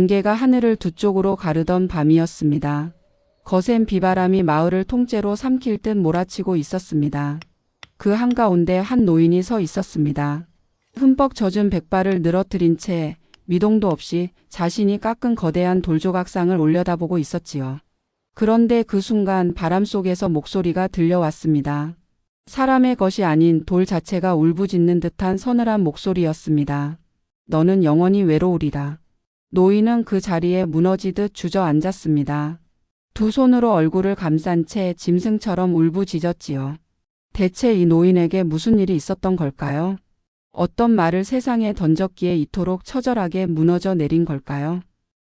안개가 하늘을 두 쪽으로 가르던 밤이었습니다. 거센 비바람이 마을을 통째로 삼킬 듯 몰아치고 있었습니다. 그 한가운데 한 노인이 서 있었습니다. 흠뻑 젖은 백발을 늘어뜨린 채 미동도 없이 자신이 깎은 거대한 돌조각상을 올려다보고 있었지요. 그런데 그 순간 바람 속에서 목소리가 들려왔습니다. 사람의 것이 아닌 돌 자체가 울부짖는 듯한 서늘한 목소리였습니다. 너는 영원히 외로우리라. 노인은 그 자리에 무너지듯 주저앉았습니다. 두 손으로 얼굴을 감싼 채 짐승처럼 울부짖었지요. 대체 이 노인에게 무슨 일이 있었던 걸까요? 어떤 말을 세상에 던졌기에 이토록 처절하게 무너져 내린 걸까요?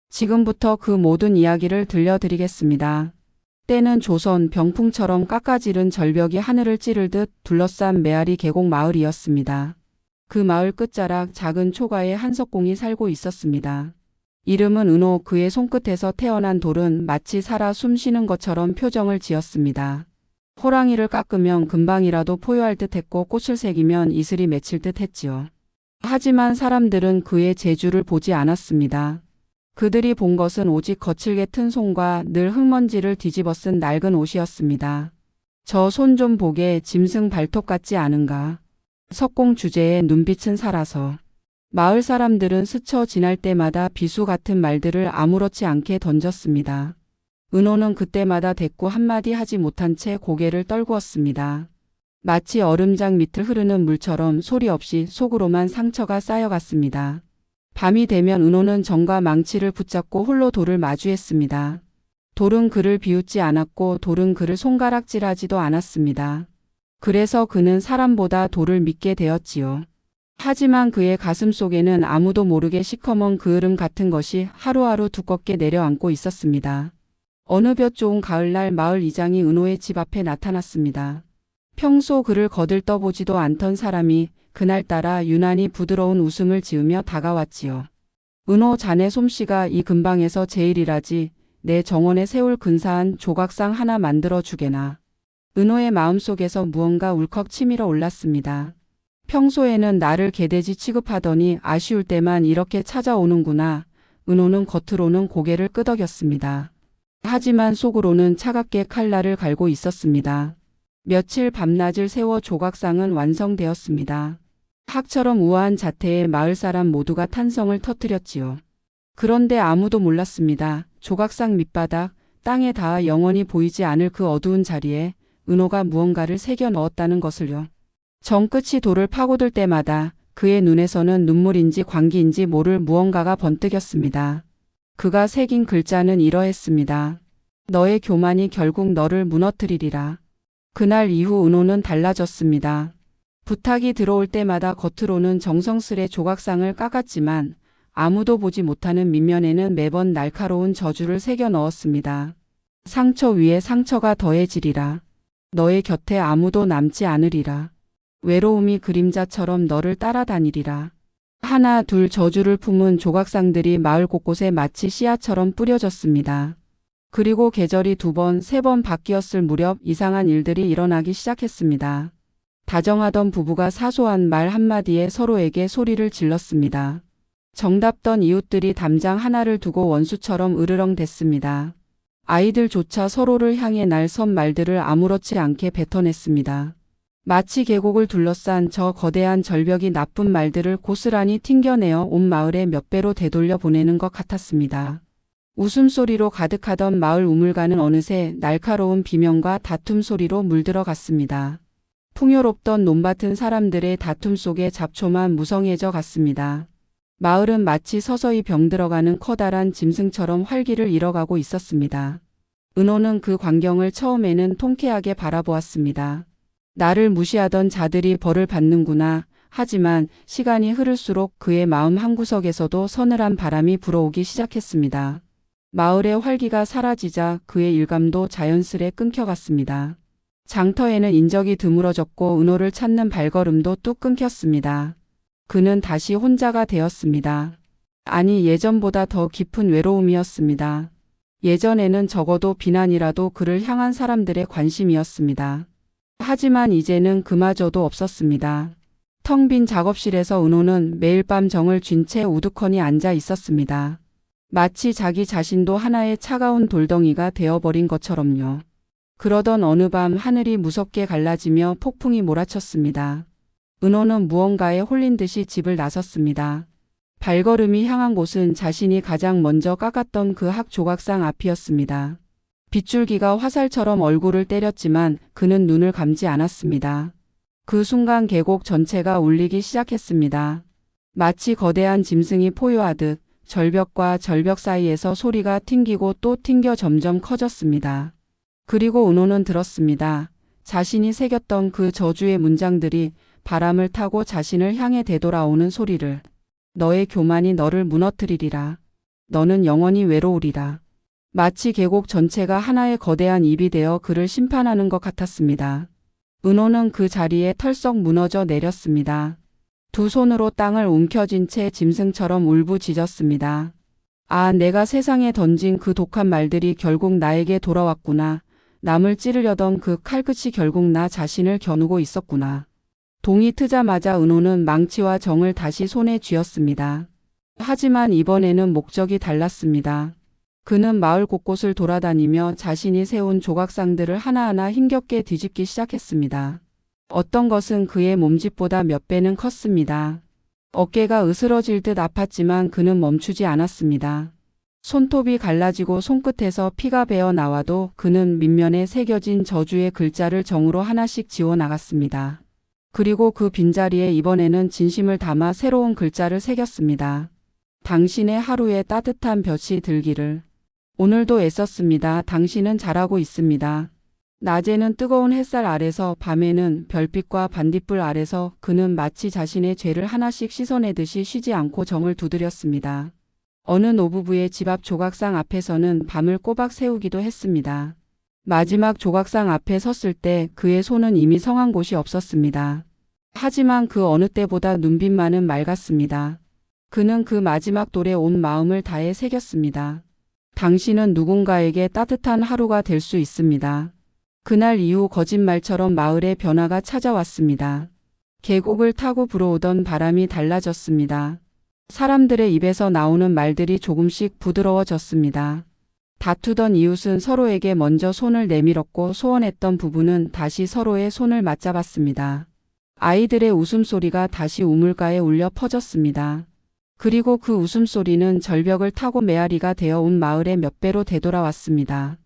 지금부터 그 모든 이야기를 들려드리겠습니다. 때는 조선 병풍처럼 깎아지른 절벽이 하늘을 찌르듯 둘러싼 메아리 계곡 마을이었습니다. 그 마을 끝자락 작은 초가에 한석공이 살고 있었습니다. 이름은 은호. 그의 손끝에서 태어난 돌은 마치 살아 숨쉬는 것처럼 표정을 지었습니다. 호랑이를 깎으면 금방이라도 포효할 듯 했고 꽃을 새기면 이슬이 맺힐 듯 했지요. 하지만 사람들은 그의 재주를 보지 않았습니다. 그들이 본 것은 오직 거칠게 튼 손과 늘 흙먼지를 뒤집어 쓴 낡은 옷이었습니다. 저 손 좀 보게, 짐승 발톱 같지 않은가. 석공 주제에 눈빛은 살아서. 마을 사람들은 스쳐 지날 때마다 비수 같은 말들을 아무렇지 않게 던졌습니다. 은호는 그때마다 대꾸 한마디 하지 못한 채 고개를 떨구었습니다. 마치 얼음장 밑을 흐르는 물처럼 소리 없이 속으로만 상처가 쌓여갔습니다. 밤이 되면 은호는 정과 망치를 붙잡고 홀로 돌을 마주했습니다. 돌은 그를 비웃지 않았고 돌은 그를 손가락질하지도 않았습니다. 그래서 그는 사람보다 돌을 믿게 되었지요. 하지만 그의 가슴 속에는 아무도 모르게 시커먼 그을음 같은 것이 하루하루 두껍게 내려앉고 있었습니다. 어느 볕 좋은 가을날 마을 이장이 은호의 집 앞에 나타났습니다. 평소 그를 거들떠보지도 않던 사람이 그날따라 유난히 부드러운 웃음을 지으며 다가왔지요. 은호, 자네 솜씨가 이 근방에서 제일이라지. 내 정원에 세울 근사한 조각상 하나 만들어 주게나. 은호의 마음속에서 무언가 울컥 치밀어 올랐습니다. 평소에는 나를 개돼지 취급하더니 아쉬울 때만 이렇게 찾아오는구나. 은호는 겉으로는 고개를 끄덕였습니다. 하지만 속으로는 차갑게 칼날을 갈고 있었습니다. 며칠 밤낮을 세워 조각상은 완성되었습니다. 학처럼 우아한 자태에 마을 사람 모두가 탄성을 터뜨렸지요. 그런데 아무도 몰랐습니다. 조각상 밑바닥, 땅에 닿아 영원히 보이지 않을 그 어두운 자리에 은호가 무언가를 새겨 넣었다는 것을요. 정끝이 돌을 파고들 때마다 그의 눈에서는 눈물인지 광기인지 모를 무언가가 번뜩였습니다. 그가 새긴 글자는 이러했습니다. 너의 교만이 결국 너를 무너뜨리리라. 그날 이후 은호는 달라졌습니다. 부탁이 들어올 때마다 겉으로는 정성스레 조각상을 깎았지만 아무도 보지 못하는 밑면에는 매번 날카로운 저주를 새겨 넣었습니다. 상처 위에 상처가 더해지리라. 너의 곁에 아무도 남지 않으리라. 외로움이 그림자처럼 너를 따라다니리라. 하나 둘 저주를 품은 조각상들이 마을 곳곳에 마치 씨앗처럼 뿌려졌습니다. 그리고 계절이 두 번, 세 번 바뀌었을 무렵 이상한 일들이 일어나기 시작했습니다. 다정하던 부부가 사소한 말 한마디에 서로에게 소리를 질렀습니다. 정답던 이웃들이 담장 하나를 두고 원수처럼 으르렁 댔습니다. 아이들조차 서로를 향해 날선 말들을 아무렇지 않게 뱉어냈습니다. 마치 계곡을 둘러싼 저 거대한 절벽이 나쁜 말들을 고스란히 튕겨내어 온 마을에 몇 배로 되돌려 보내는 것 같았습니다. 웃음소리로 가득하던 마을 우물가는 어느새 날카로운 비명과 다툼 소리로 물들어갔습니다. 풍요롭던 논밭은 사람들의 다툼 속에 잡초만 무성해져 갔습니다. 마을은 마치 서서히 병들어가는 커다란 짐승처럼 활기를 잃어가고 있었습니다. 은호는 그 광경을 처음에는 통쾌하게 바라보았습니다. 나를 무시하던 자들이 벌을 받는구나. 하지만 시간이 흐를수록 그의 마음 한구석에서도 서늘한 바람이 불어오기 시작했습니다. 마을의 활기가 사라지자 그의 일감도 자연스레 끊겨갔습니다. 장터에는 인적이 드물어졌고 은호를 찾는 발걸음도 뚝 끊겼습니다. 그는 다시 혼자가 되었습니다. 아니, 예전보다 더 깊은 외로움이었습니다. 예전에는 적어도 비난이라도 그를 향한 사람들의 관심이었습니다. 하지만 이제는 그마저도 없었습니다. 텅 빈 작업실에서 은호는 매일 밤 정을 쥔 채 우두커니 앉아 있었습니다. 마치 자기 자신도 하나의 차가운 돌덩이가 되어버린 것처럼요. 그러던 어느 밤 하늘이 무섭게 갈라지며 폭풍이 몰아쳤습니다. 은호는 무언가에 홀린 듯이 집을 나섰습니다. 발걸음이 향한 곳은 자신이 가장 먼저 깎았던 그 학 조각상 앞이었습니다. 빗줄기가 화살처럼 얼굴을 때렸지만 그는 눈을 감지 않았습니다. 그 순간 계곡 전체가 울리기 시작했습니다. 마치 거대한 짐승이 포효하듯 절벽과 절벽 사이에서 소리가 튕기고 또 튕겨 점점 커졌습니다. 그리고 은호는 들었습니다. 자신이 새겼던 그 저주의 문장들이 바람을 타고 자신을 향해 되돌아오는 소리를. 너의 교만이 너를 무너뜨리리라. 너는 영원히 외로우리라. 마치 계곡 전체가 하나의 거대한 입이 되어 그를 심판하는 것 같았습니다. 은호는 그 자리에 털썩 무너져 내렸습니다. 두 손으로 땅을 움켜쥔 채 짐승처럼 울부짖었습니다. 아, 내가 세상에 던진 그 독한 말들이 결국 나에게 돌아왔구나. 남을 찌르려던 그 칼끝이 결국 나 자신을 겨누고 있었구나. 동이 트자마자 은호는 망치와 정을 다시 손에 쥐었습니다. 하지만 이번에는 목적이 달랐습니다. 그는 마을 곳곳을 돌아다니며 자신이 세운 조각상들을 하나하나 힘겹게 뒤집기 시작했습니다. 어떤 것은 그의 몸집보다 몇 배는 컸습니다. 어깨가 으스러질 듯 아팠지만 그는 멈추지 않았습니다. 손톱이 갈라지고 손끝에서 피가 배어 나와도 그는 밑면에 새겨진 저주의 글자를 정으로 하나씩 지워 나갔습니다. 그리고 그 빈자리에 이번에는 진심을 담아 새로운 글자를 새겼습니다. 당신의 하루에 따뜻한 볕이 들기를. 오늘도 애썼습니다. 당신은 잘하고 있습니다. 낮에는 뜨거운 햇살 아래서, 밤에는 별빛과 반딧불 아래서 그는 마치 자신의 죄를 하나씩 씻어내듯이 쉬지 않고 정을 두드렸습니다. 어느 노부부의 집 앞 조각상 앞에서는 밤을 꼬박 새우기도 했습니다. 마지막 조각상 앞에 섰을 때 그의 손은 이미 성한 곳이 없었습니다. 하지만 그 어느 때보다 눈빛만은 맑았습니다. 그는 그 마지막 돌에 온 마음을 다해 새겼습니다. 당신은 누군가에게 따뜻한 하루가 될 수 있습니다. 그날 이후 거짓말처럼 마을에 변화가 찾아왔습니다. 계곡을 타고 불어오던 바람이 달라졌습니다. 사람들의 입에서 나오는 말들이 조금씩 부드러워졌습니다. 다투던 이웃은 서로에게 먼저 손을 내밀었고 소원했던 부부는 다시 서로의 손을 맞잡았습니다. 아이들의 웃음소리가 다시 우물가에 울려 퍼졌습니다. 그리고 그 웃음소리는 절벽을 타고 메아리가 되어 온 마을의 몇 배로 되돌아왔습니다.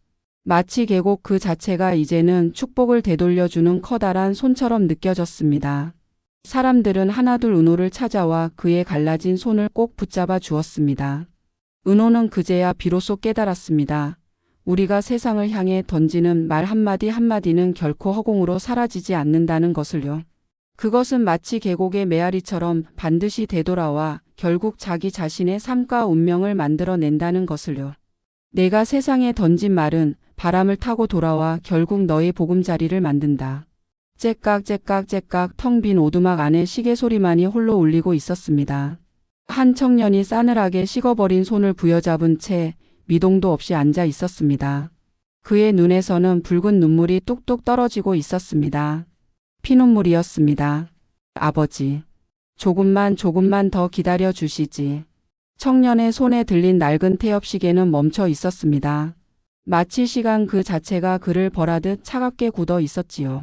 마치 계곡 그 자체가 이제는 축복을 되돌려주는 커다란 손처럼 느껴졌습니다. 사람들은 하나둘 은호를 찾아와 그의 갈라진 손을 꼭 붙잡아 주었습니다. 은호는 그제야 비로소 깨달았습니다. 우리가 세상을 향해 던지는 말 한마디 한마디는 결코 허공으로 사라지지 않는다는 것을요. 그것은 마치 계곡의 메아리처럼 반드시 되돌아와 결국 자기 자신의 삶과 운명을 만들어낸다는 것을요. 내가 세상에 던진 말은 바람을 타고 돌아와 결국 너의 보금자리를 만든다. 째깍째깍째깍 텅 빈 오두막 안에 시계 소리만이 홀로 울리고 있었습니다. 한 청년이 싸늘하게 식어버린 손을 부여잡은 채 미동도 없이 앉아 있었습니다. 그의 눈에서는 붉은 눈물이 뚝뚝 떨어지고 있었습니다. 피눈물이었습니다. 아버지, 조금만 더 기다려 주시지. 청년의 손에 들린 낡은 태엽시계는 멈춰 있었습니다. 마치 시간 그 자체가 그를 벌하듯 차갑게 굳어 있었지요.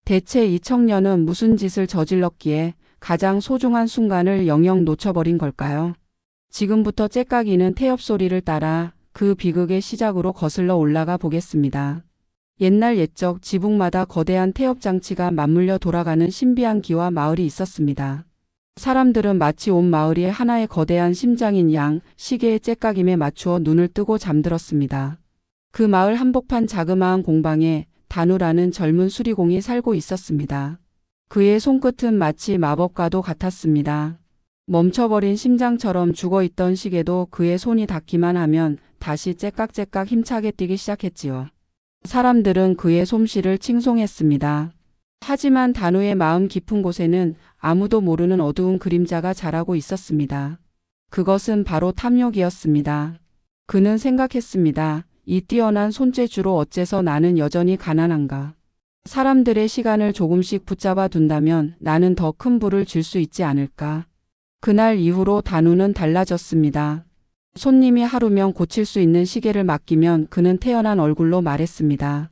대체 이 청년은 무슨 짓을 저질렀기에 가장 소중한 순간을 영영 놓쳐버린 걸까요? 지금부터 째까기는 태엽 소리를 따라 그 비극의 시작으로 거슬러 올라가 보겠습니다. 옛날 옛적 지붕마다 거대한 태엽 장치가 맞물려 돌아가는 신비한 기와 마을이 있었습니다. 사람들은 마치 온 마을이 하나의 거대한 심장인 양 시계의 째까김에 맞추어 눈을 뜨고 잠들었습니다. 그 마을 한복판 자그마한 공방에 단우라는 젊은 수리공이 살고 있었습니다. 그의 손끝은 마치 마법과도 같았습니다. 멈춰버린 심장처럼 죽어있던 시계도 그의 손이 닿기만 하면 다시 째깍째깍 힘차게 뛰기 시작했지요. 사람들은 그의 솜씨를 칭송했습니다. 하지만 단우의 마음 깊은 곳에는 아무도 모르는 어두운 그림자가 자라고 있었습니다. 그것은 바로 탐욕이었습니다. 그는 생각했습니다. 이 뛰어난 손재주로 어째서 나는 여전히 가난한가? 사람들의 시간을 조금씩 붙잡아 둔다면 나는 더 큰 부를 줄 수 있지 않을까? 그날 이후로 단우는 달라졌습니다. 손님이 하루면 고칠 수 있는 시계를 맡기면 그는 태연한 얼굴로 말했습니다.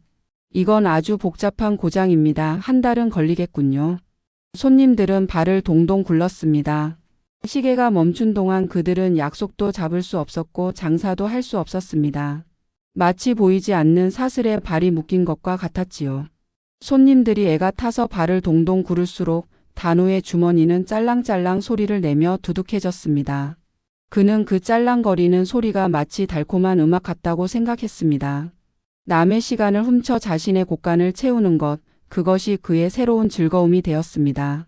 이건 아주 복잡한 고장입니다. 한 달은 걸리겠군요. 손님들은 발을 동동 굴렀습니다. 시계가 멈춘 동안 그들은 약속도 잡을 수 없었고 장사도 할 수 없었습니다. 마치 보이지 않는 사슬에 발이 묶인 것과 같았지요. 손님들이 애가 타서 발을 동동 구를수록 단호의 주머니는 짤랑짤랑 소리를 내며 두둑해졌습니다. 그는 그 짤랑거리는 소리가 마치 달콤한 음악 같다고 생각했습니다. 남의 시간을 훔쳐 자신의 곳간을 채우는 것, 그것이 그의 새로운 즐거움이 되었습니다.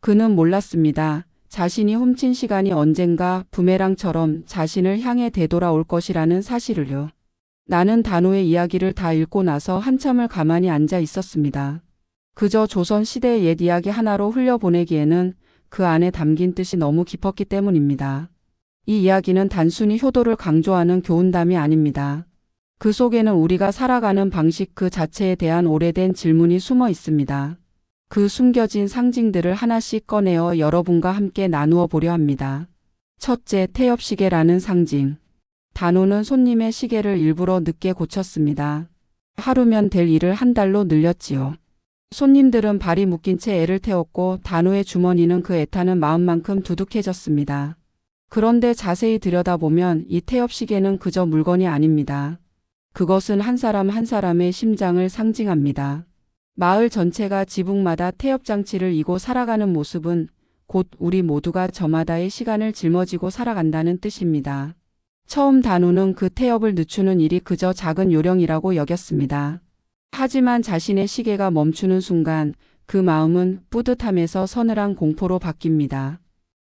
그는 몰랐습니다. 자신이 훔친 시간이 언젠가 부메랑처럼 자신을 향해 되돌아올 것이라는 사실을요. 나는 단호의 이야기를 다 읽고 나서 한참을 가만히 앉아 있었습니다. 그저 조선 시대의 옛 이야기 하나로 흘려보내기에는 그 안에 담긴 뜻이 너무 깊었기 때문입니다. 이 이야기는 단순히 효도를 강조하는 교훈담이 아닙니다. 그 속에는 우리가 살아가는 방식 그 자체에 대한 오래된 질문이 숨어 있습니다. 그 숨겨진 상징들을 하나씩 꺼내어 여러분과 함께 나누어 보려 합니다. 첫째, 태엽시계라는 상징. 단호는 손님의 시계를 일부러 늦게 고쳤습니다. 하루면 될 일을 한 달로 늘렸지요. 손님들은 발이 묶인 채 애를 태웠고 단호의 주머니는 그 애타는 마음만큼 두둑해졌습니다. 그런데 자세히 들여다보면 이 태엽시계는 그저 물건이 아닙니다. 그것은 한 사람 한 사람의 심장을 상징합니다. 마을 전체가 지붕마다 태엽장치를 이고 살아가는 모습은 곧 우리 모두가 저마다의 시간을 짊어지고 살아간다는 뜻입니다. 처음 단호는 그 태엽을 늦추는 일이 그저 작은 요령이라고 여겼습니다. 하지만 자신의 시계가 멈추는 순간 그 마음은 뿌듯함에서 서늘한 공포로 바뀝니다.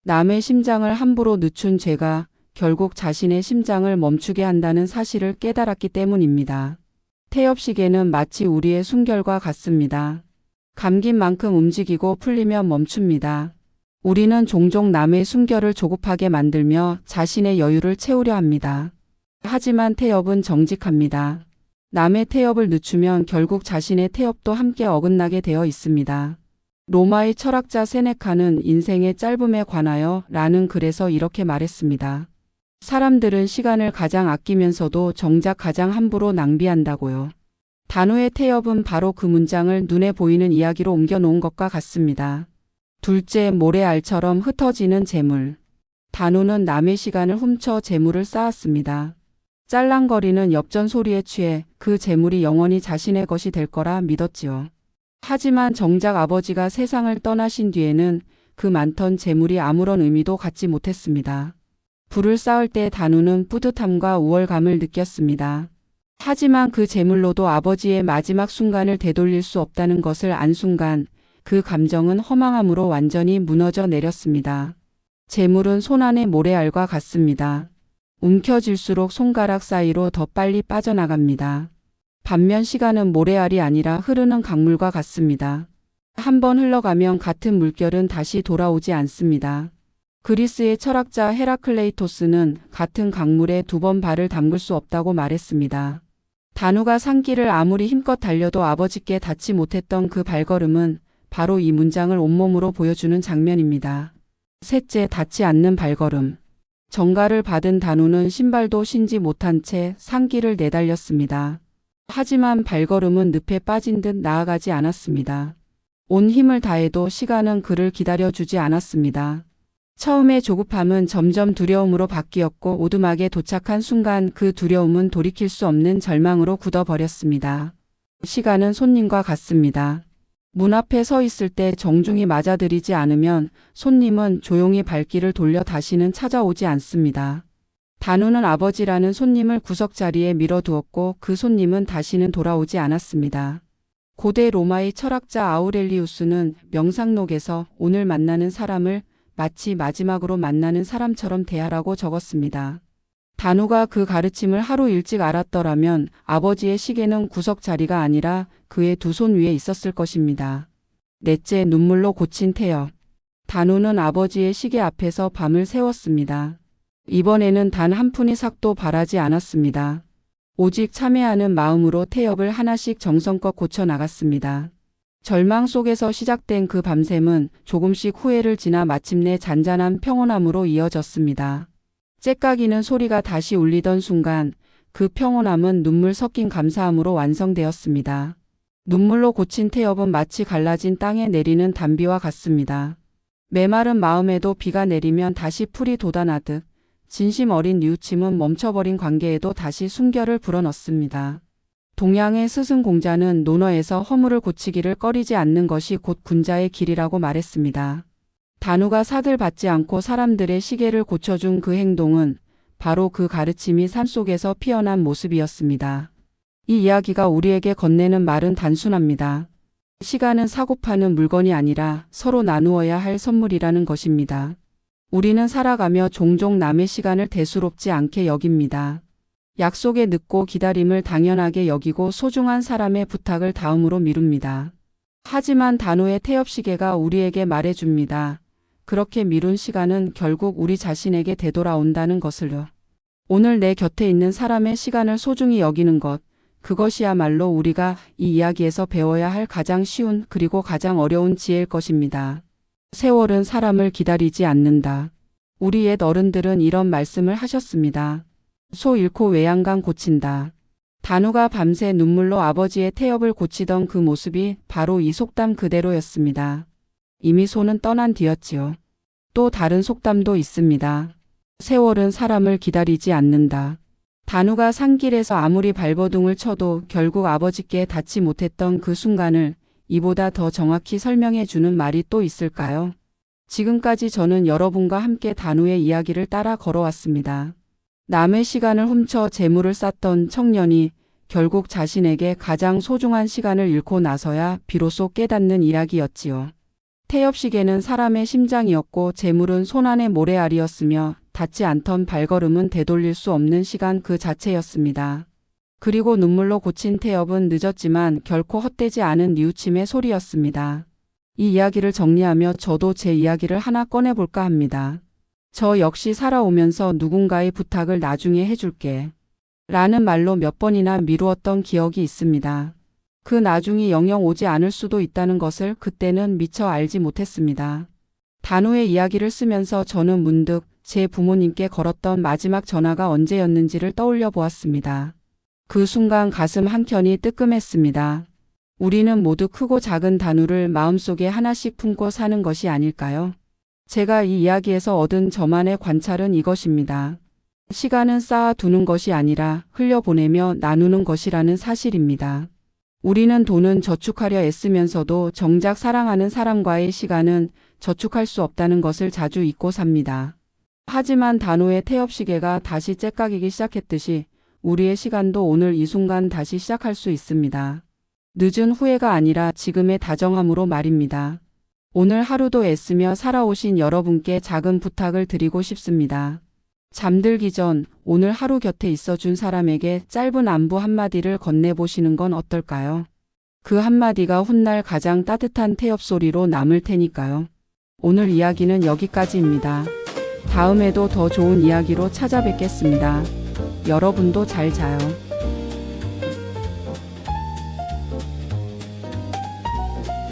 남의 심장을 함부로 늦춘 죄가 결국 자신의 심장을 멈추게 한다는 사실을 깨달았기 때문입니다. 태엽시계는 마치 우리의 숨결과 같습니다. 감긴 만큼 움직이고 풀리면 멈춥니다. 우리는 종종 남의 숨결을 조급하게 만들며 자신의 여유를 채우려 합니다. 하지만 태엽은 정직합니다. 남의 태엽을 늦추면 결국 자신의 태엽도 함께 어긋나게 되어 있습니다. 로마의 철학자 세네카는 인생의 짧음에 관하여 라는 글에서 이렇게 말했습니다. 사람들은 시간을 가장 아끼면서도 정작 가장 함부로 낭비한다고요. 단호의 태엽은 바로 그 문장을 눈에 보이는 이야기로 옮겨 놓은 것과 같습니다. 둘째, 모래알처럼 흩어지는 재물. 단호는 남의 시간을 훔쳐 재물을 쌓았습니다. 짤랑거리는 엽전 소리에 취해 그 재물이 영원히 자신의 것이 될 거라 믿었지요. 하지만 정작 아버지가 세상을 떠나신 뒤에는 그 많던 재물이 아무런 의미도 갖지 못했습니다. 불을 쌓을 때 단호는 뿌듯함과 우월감을 느꼈습니다. 하지만 그 재물로도 아버지의 마지막 순간을 되돌릴 수 없다는 것을 안 순간 그 감정은 허망함으로 완전히 무너져 내렸습니다. 재물은 손안의 모래알과 같습니다. 움켜쥘수록 손가락 사이로 더 빨리 빠져나갑니다. 반면 시간은 모래알이 아니라 흐르는 강물과 같습니다. 한번 흘러가면 같은 물결은 다시 돌아오지 않습니다. 그리스의 철학자 헤라클레이토스는 같은 강물에 2번 발을 담글 수 없다고 말했습니다. 단호가 산길을 아무리 힘껏 달려도 아버지께 닿지 못했던 그 발걸음은 바로 이 문장을 온몸으로 보여주는 장면입니다. 셋째, 닿지 않는 발걸음. 정가를 받은 단호는 신발도 신지 못한 채 산길을 내달렸습니다. 하지만 발걸음은 늪에 빠진 듯 나아가지 않았습니다. 온 힘을 다해도 시간은 그를 기다려주지 않았습니다. 처음의 조급함은 점점 두려움으로 바뀌었고 오두막에 도착한 순간 그 두려움은 돌이킬 수 없는 절망으로 굳어버렸습니다. 시간은 손님과 같습니다. 문 앞에 서 있을 때 정중히 맞아들이지 않으면 손님은 조용히 발길을 돌려 다시는 찾아오지 않습니다. 단호는 아버지라는 손님을 구석자리에 밀어두었고 그 손님은 다시는 돌아오지 않았습니다. 고대 로마의 철학자 아우렐리우스는 명상록에서 오늘 만나는 사람을 마치 마지막으로 만나는 사람처럼 대하라고 적었습니다. 단호가 그 가르침을 하루 일찍 알았더라면 아버지의 시계는 구석자리가 아니라 그의 2손 위에 있었을 것입니다. 넷째, 눈물로 고친 태엽. 단호는 아버지의 시계 앞에서 밤을 새웠습니다. 이번에는 단 한 푼의 삭도 바라지 않았습니다. 오직 참회하는 마음으로 태엽을 하나씩 정성껏 고쳐 나갔습니다. 절망 속에서 시작된 그 밤샘은 조금씩 후회를 지나 마침내 잔잔한 평온함으로 이어졌습니다. 째까기는 소리가 다시 울리던 순간 그 평온함은 눈물 섞인 감사함으로 완성되었습니다. 눈물로 고친 태엽은 마치 갈라진 땅에 내리는 단비와 같습니다. 메마른 마음에도 비가 내리면 다시 풀이 돋아나듯 진심 어린 뉘우침은 멈춰버린 관계에도 다시 숨결을 불어넣습니다. 동양의 스승 공자는 논어에서 허물을 고치기를 꺼리지 않는 것이 곧 군자의 길이라고 말했습니다. 단우가 사들 받지 않고 사람들의 시계를 고쳐준 그 행동은 바로 그 가르침이 산속에서 피어난 모습이었습니다. 이 이야기가 우리에게 건네는 말은 단순합니다. 시간은 사고 파는 물건이 아니라 서로 나누어야 할 선물이라는 것입니다. 우리는 살아가며 종종 남의 시간을 대수롭지 않게 여깁니다. 약속에 늦고 기다림을 당연하게 여기고 소중한 사람의 부탁을 다음으로 미룹니다. 하지만 단우의 태엽시계가 우리에게 말해줍니다. 그렇게 미룬 시간은 결국 우리 자신에게 되돌아온다는 것을요. 오늘 내 곁에 있는 사람의 시간을 소중히 여기는 것, 그것이야말로 우리가 이 이야기에서 배워야 할 가장 쉬운 그리고 가장 어려운 지혜일 것입니다. 세월은 사람을 기다리지 않는다. 우리 옛 어른들은 이런 말씀을 하셨습니다. 소 잃고 외양간 고친다. 단우가 밤새 눈물로 아버지의 태엽을 고치던 그 모습이 바로 이 속담 그대로였습니다. 이미 소는 떠난 뒤였지요. 또 다른 속담도 있습니다. 세월은 사람을 기다리지 않는다. 단우가 산길에서 아무리 발버둥을 쳐도 결국 아버지께 닿지 못했던 그 순간을 이보다 더 정확히 설명해 주는 말이 또 있을까요? 지금까지 저는 여러분과 함께 단우의 이야기를 따라 걸어왔습니다. 남의 시간을 훔쳐 재물을 쌓던 청년이 결국 자신에게 가장 소중한 시간을 잃고 나서야 비로소 깨닫는 이야기였지요. 태엽시계는 사람의 심장이었고 재물은 손안의 모래알이었으며 닿지 않던 발걸음은 되돌릴 수 없는 시간 그 자체였습니다. 그리고 눈물로 고친 태엽은 늦었지만 결코 헛되지 않은 뉘우침의 소리였습니다. 이 이야기를 정리하며 저도 제 이야기를 하나 꺼내볼까 합니다. 저 역시 살아오면서 누군가의 부탁을 나중에 해줄게 라는 말로 몇 번이나 미루었던 기억이 있습니다. 그 나중이 영영 오지 않을 수도 있다는 것을 그때는 미처 알지 못했습니다. 단우의 이야기를 쓰면서 저는 문득 제 부모님께 걸었던 마지막 전화가 언제였는지를 떠올려 보았습니다. 그 순간 가슴 한켠이 뜨끔했습니다. 우리는 모두 크고 작은 단우를 마음속에 하나씩 품고 사는 것이 아닐까요? 제가 이 이야기에서 얻은 저만의 관찰은 이것입니다. 시간은 쌓아두는 것이 아니라 흘려보내며 나누는 것이라는 사실입니다. 우리는 돈은 저축하려 애쓰면서도 정작 사랑하는 사람과의 시간은 저축할 수 없다는 것을 자주 잊고 삽니다. 하지만 단우의 태엽시계가 다시 째깍이기 시작했듯이 우리의 시간도 오늘 이 순간 다시 시작할 수 있습니다. 늦은 후회가 아니라 지금의 다정함으로 말입니다. 오늘 하루도 애쓰며 살아오신 여러분께 작은 부탁을 드리고 싶습니다. 잠들기 전 오늘 하루 곁에 있어준 사람에게 짧은 안부 한마디를 건네보시는 건 어떨까요? 그 한마디가 훗날 가장 따뜻한 태엽 소리로 남을 테니까요. 오늘 이야기는 여기까지입니다. 다음에도 더 좋은 이야기로 찾아뵙겠습니다. 여러분도 잘 자요.